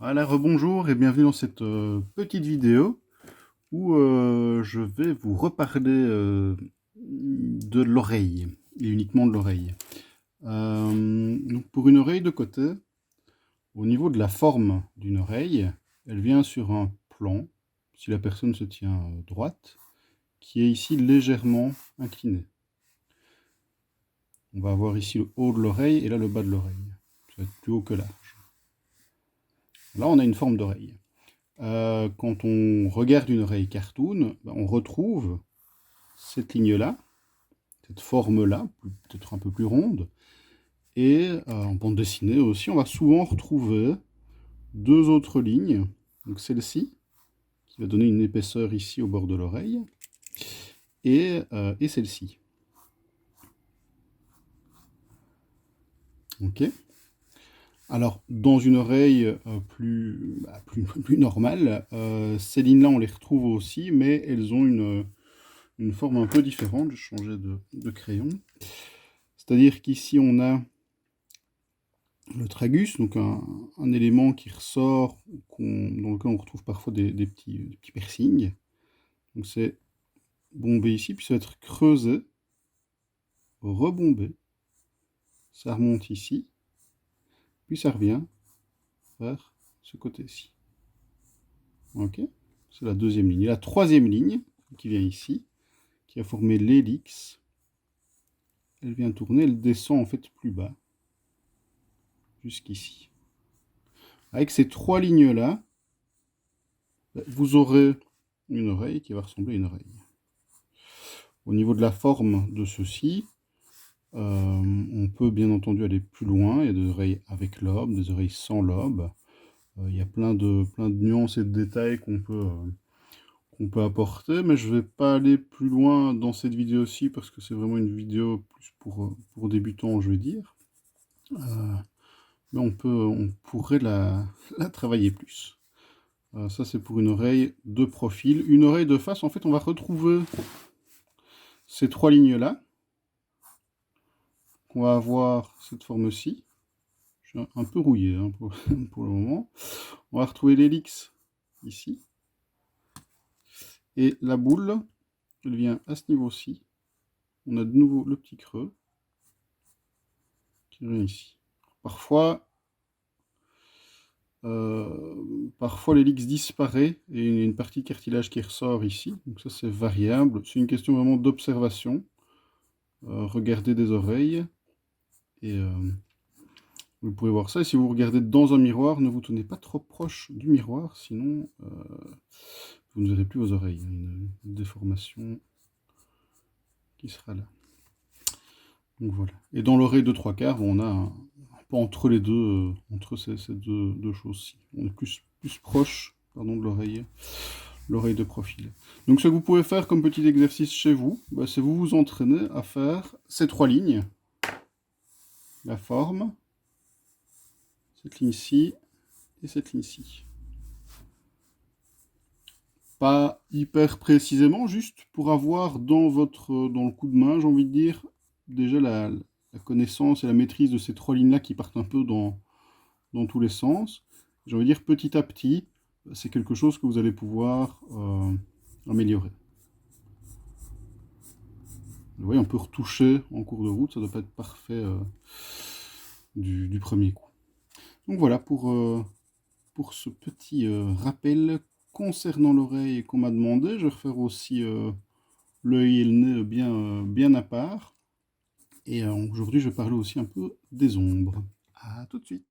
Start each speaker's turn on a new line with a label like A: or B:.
A: Voilà, rebonjour et bienvenue dans cette petite vidéo où je vais vous reparler de l'oreille, et uniquement de l'oreille. Donc pour une oreille de côté, au niveau de la forme d'une oreille, elle vient sur un plan, si la personne se tient droite, qui est ici légèrement incliné. On va avoir ici le haut de l'oreille et là le bas de l'oreille. Ça va être plus haut que large. Là on a une forme d'oreille. Quand on regarde une oreille cartoon, on retrouve cette ligne-là, cette forme-là, peut-être un peu plus ronde. Et en bande dessinée aussi, on va souvent retrouver deux autres lignes. Donc celle-ci, qui va donner une épaisseur ici au bord de l'oreille, et celle-ci. Ok. Alors, dans une oreille plus normale, ces lignes-là, on les retrouve aussi, mais elles ont une forme un peu différente. Je vais changer de crayon. C'est-à-dire qu'ici, on a le tragus, donc un élément qui ressort, dans lequel on retrouve parfois des petits piercings. Donc c'est bombé ici, puis ça va être creusé, rebombé, ça remonte ici, puis ça revient vers ce côté-ci. Ok, c'est la deuxième ligne. Et la troisième ligne, qui vient ici, qui a formé l'hélix, elle vient tourner, elle descend en fait plus bas, jusqu'ici. Avec ces trois lignes-là, vous aurez une oreille qui va ressembler à une oreille. Au niveau de la forme de ceci, on peut bien entendu aller plus loin. Il y a des oreilles avec lobe, des oreilles sans lobe. Il y a plein de nuances et de détails qu'on peut apporter, mais je ne vais pas aller plus loin dans cette vidéo-ci parce que c'est vraiment une vidéo plus pour débutants, je vais dire. Mais on pourrait la travailler plus. Ça, c'est pour une oreille de profil. Une oreille de face, en fait, on va retrouver ces trois lignes-là. On va avoir cette forme-ci. Je suis un peu rouillé hein, pour le moment. On va retrouver l'hélix ici. Et la boule, elle vient à ce niveau-ci. On a de nouveau le petit creux qui vient ici. Parfois l'hélix disparaît et il y a une partie de cartilage qui ressort ici. Donc ça, c'est variable. C'est une question vraiment d'observation. Regardez des oreilles et vous pourrez voir ça. Et si vous regardez dans un miroir, ne vous tenez pas trop proche du miroir, sinon vous ne verrez plus vos oreilles. Il y a une déformation qui sera là. Donc voilà. Et dans l'oreille de 3/4, on a un peu entre les deux, entre ces deux choses-ci. On est plus proche de l'oreille de profil. Donc ce que vous pouvez faire comme petit exercice chez vous, c'est vous entraîner à faire ces trois lignes. La forme, cette ligne-ci et cette ligne-ci. Pas hyper précisément, juste pour avoir dans le coup de main, j'ai envie de dire, déjà la connaissance et la maîtrise de ces trois lignes-là qui partent un peu dans tous les sens. J'ai envie de dire, petit à petit, c'est quelque chose que vous allez pouvoir améliorer. Vous voyez, on peut retoucher en cours de route, ça ne doit pas être parfait du premier coup. Donc voilà pour ce petit rappel concernant l'oreille qu'on m'a demandé. Je vais refaire aussi l'œil et le nez bien à part. Et aujourd'hui, je vais parler aussi un peu des ombres. À tout de suite.